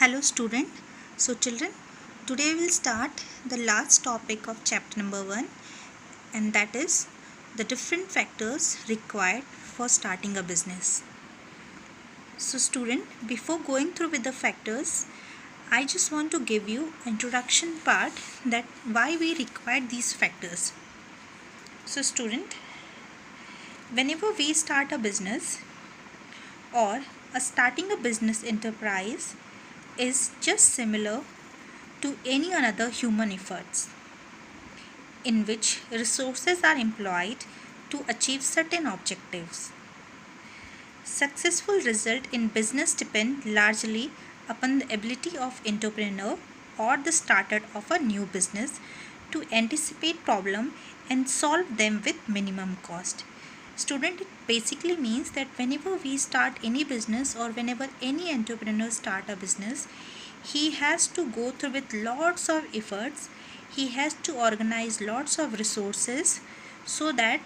Hello student. So children, today we'll start the last topic of chapter number 1, and that is the different factors required for starting a business. So student, before going through with the factors, I just want to give you introduction part that why we require these factors. So student, whenever we start a business or starting a business enterprise is just similar to any another human efforts in which resources are employed to achieve certain objectives. Successful result in business depend largely upon the ability of entrepreneur or the starter of a new business to anticipate problem and solve them with minimum cost. Student, it basically means that whenever we start any business or whenever any entrepreneur start a business, he has to go through with lots of efforts. He has to organize lots of resources so that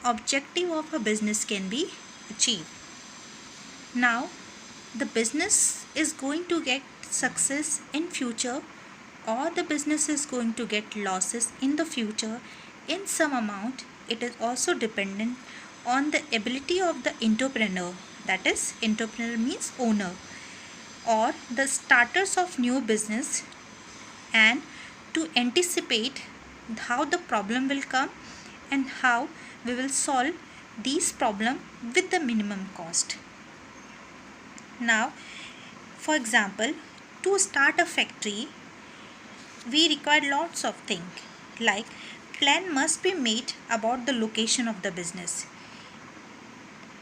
objective of a business can be achieved. Now the business is going to get success in future or the business is going to get losses in the future in some amount. It is also dependent on the ability of the entrepreneur, that is entrepreneur means owner, or the starters of new business, and to anticipate how the problem will come and how we will solve these problem with the minimum cost. Now for example, to start a factory we require lots of things, like plan must be made about the location of the business.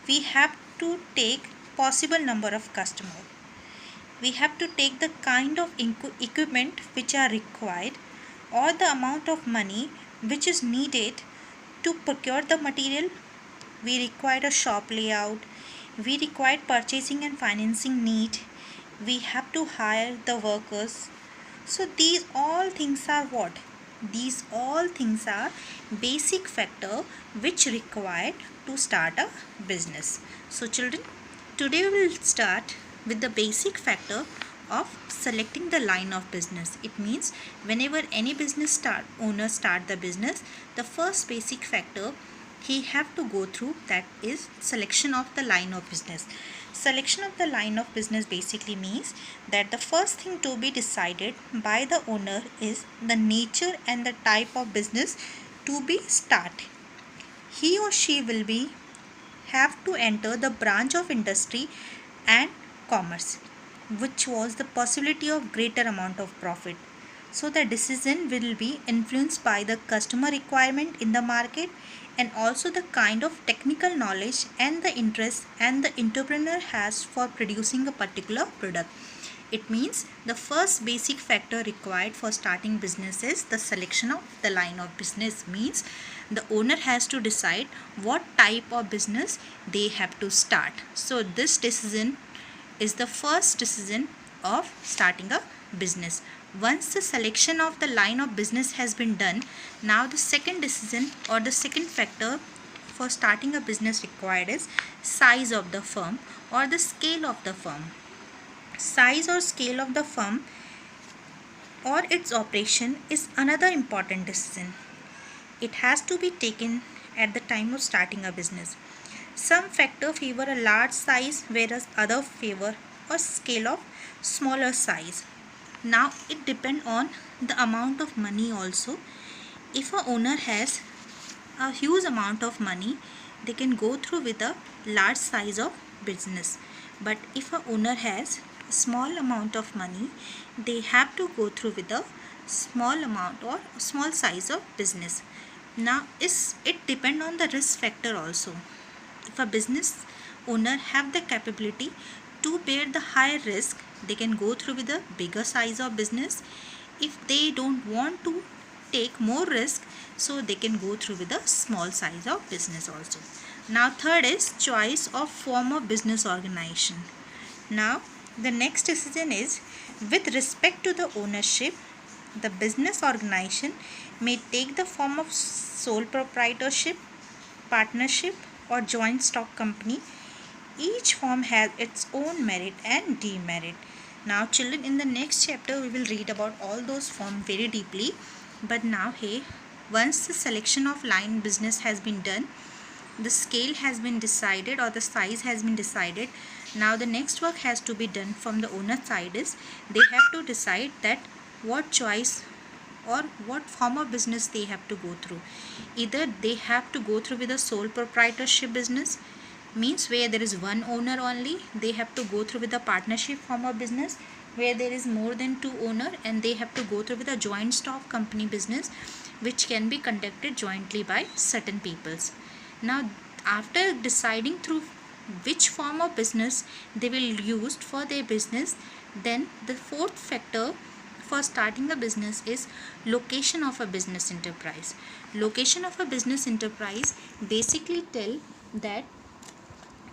We have to take possible number of customers. We have to take the kind of equipment which are required or the amount of money which is needed to procure the material. We require a shop layout. We require purchasing and financing need. We have to hire the workers. So these all things are what? These all things are basic factor which required to start a business. So children, today we will start with the basic factor of selecting the line of business. It means whenever any business owner start the business, the first basic factor he have to go through, that is selection of the line of business. Selection of the line of business basically means that the first thing to be decided by the owner is the nature and the type of business to be started. He or she will be have to enter the branch of industry and commerce which was the possibility of greater amount of profit. So the decision will be influenced by the customer requirement in the market and also the kind of technical knowledge and the interest and the entrepreneur has for producing a particular product. It means the first basic factor required for starting business is the selection of the line of business. Means the owner has to decide what type of business they have to start. So this decision is the first decision of starting a business. Once the selection of the line of business has been done, now the second decision or the second factor for starting a business required is size of the firm or the scale of the firm. Size or scale of the firm or its operation is another important decision. It has to be taken at the time of starting a business. Some factor favor a large size whereas other favor a scale of smaller size. Now it depends on the amount of money also. If a owner has a huge amount of money, they can go through with a large size of business. But if a owner has a small amount of money, they have to go through with a small amount or small size of business. Now it depends on the risk factor also. If a business owner have the capability to bear the higher risk, they can go through with a bigger size of business. If they don't want to take more risk, so they can go through with a small size of business also. Now third is choice of form of business organization. Now the next decision is with respect to the ownership, the business organization may take the form of sole proprietorship, partnership or joint stock company. Each form has its own merit and demerit. Now children, in the next chapter we will read about all those forms very deeply. But now, hey, once the selection of line business has been done, the scale has been decided or the size has been decided, now the next work has to be done from the owner side is they have to decide that what choice or what form of business they have to go through. Either they have to go through with a sole proprietorship business, means where there is one owner only. They have to go through with a partnership form of business where there is more than two owner, and they have to go through with a joint stock company business which can be conducted jointly by certain peoples. Now after deciding through which form of business they will use for their business, then the fourth factor for starting a business is location of a business enterprise. Location of a business enterprise basically tell that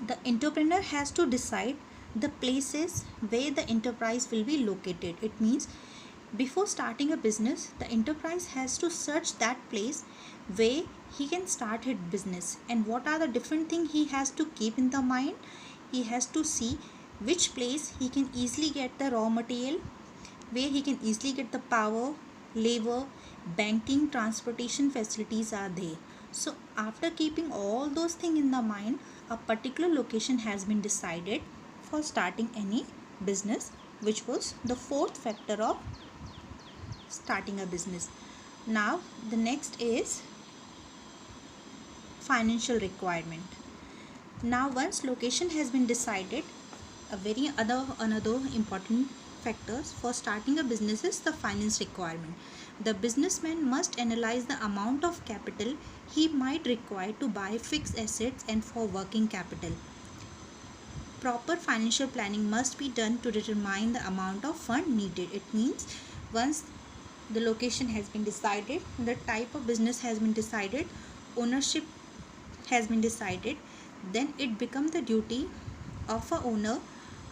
the entrepreneur has to decide the places where the enterprise will be located. It means before starting a business, the enterprise has to search that place where he can start his business, and what are the different things he has to keep in the mind. He has to see which place he can easily get the raw material, where he can easily get the power, labor, banking, transportation facilities are there. So after keeping all those things in the mind, a particular location has been decided for starting any business, which was the fourth factor of starting a business. Now the next is financial requirement. Now once location has been decided, another important factors for starting a business is the finance requirement. The businessman must analyze the amount of capital he might require to buy fixed assets and for working capital. Proper financial planning must be done to determine the amount of fund needed. It means once the location has been decided, the type of business has been decided, ownership has been decided, then it becomes the duty of a owner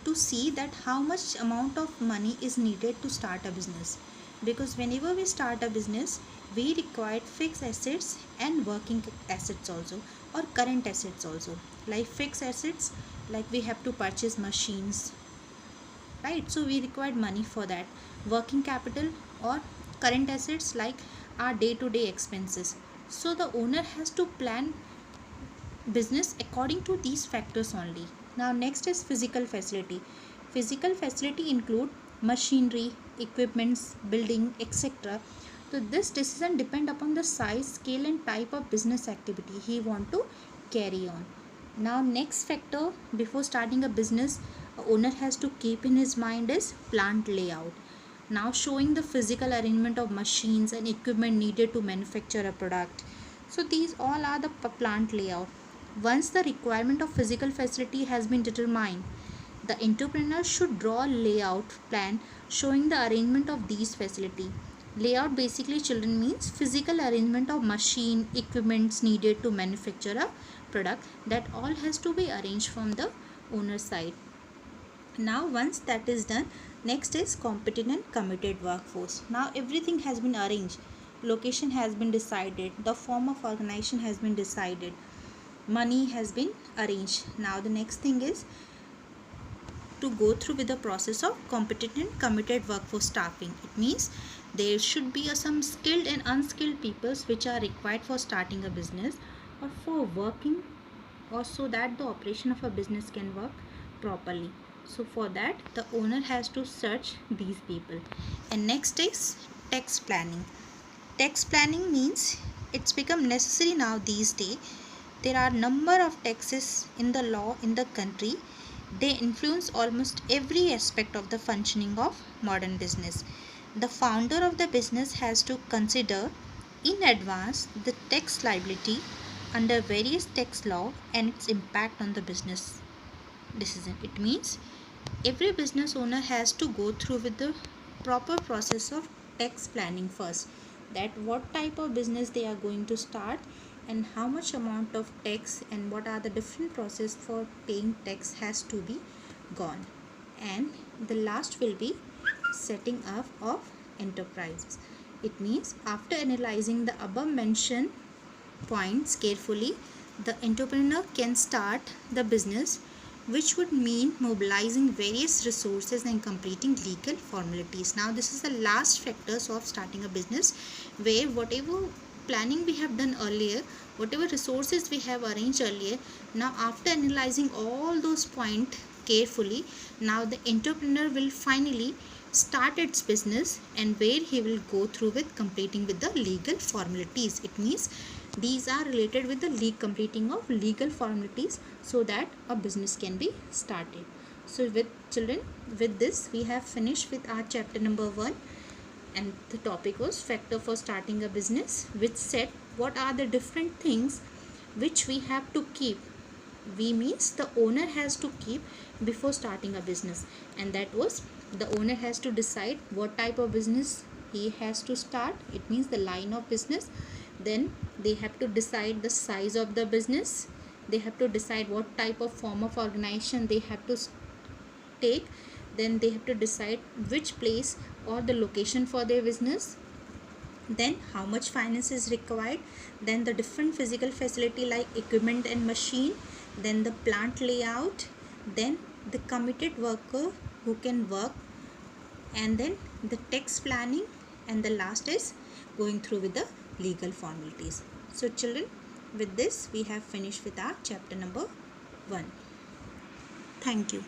to see that how much amount of money is needed to start a business. Because whenever we start a business, we require fixed assets and working assets also, or current assets also. Like fixed assets, like we have to purchase machines, right? So we required money for that. Working capital or current assets like our day-to-day expenses. So the owner has to plan business according to these factors only. Now next is physical facility. Physical facility include machinery, equipments, building, etc. So this decision depend upon the size, scale and type of business activity he want to carry on. Now next factor before starting a business a owner has to keep in his mind is plant layout. Now showing the physical arrangement of machines and equipment needed to manufacture a product. So these all are the plant layout. Once the requirement of physical facility has been determined, the entrepreneur should draw a layout plan showing the arrangement of these facility. Layout basically children means physical arrangement of machine, equipments needed to manufacture a product, that all has to be arranged from the owner side. Now once that is done, next is competent and committed workforce. Now everything has been arranged. Location has been decided, the form of organization has been decided, money has been arranged. Now the next thing is to go through with the process of competent and committed workforce staffing. It means there should be some skilled and unskilled peoples which are required for starting a business or for working, or so that the operation of a business can work properly. So for that the owner has to search these people. And next is tax planning. Tax planning means it's become necessary now these days. There are number of taxes in the law in the country. They influence almost every aspect of the functioning of modern business. The founder of the business has to consider in advance the tax liability under various tax law and its impact on the business decision. It means every business owner has to go through with the proper process of tax planning first, that what type of business they are going to start and how much amount of tax and what are the different process for paying tax has to be gone. And the last will be setting up of enterprises. It means after analyzing the above mentioned points carefully, the entrepreneur can start the business which would mean mobilizing various resources and completing legal formalities. Now this is the last factors of starting a business, where whatever planning we have done earlier, whatever resources we have arranged earlier, now after analyzing all those points carefully, now the entrepreneur will finally start its business, and where he will go through with completing with the legal formalities. It means these are related with the completing of legal formalities, so that a business can be started. So with children, with this we have finished with our chapter number 1, and the topic was factor for starting a business, which said what are the different things which we have to keep. We means the owner has to keep before starting a business, and that was the owner has to decide what type of business he has to start. It means the line of business. Then they have to decide the size of the business. They have to decide what type of form of organization they have to take. Then they have to decide which place or the location for their business. Then how much finance is required. Then the different physical facility like equipment and machine. Then the plant layout. Then the committed worker who can work, and then the tax planning, and the last is going through with the legal formalities. So children, with this we have finished with our chapter number 1. Thank you.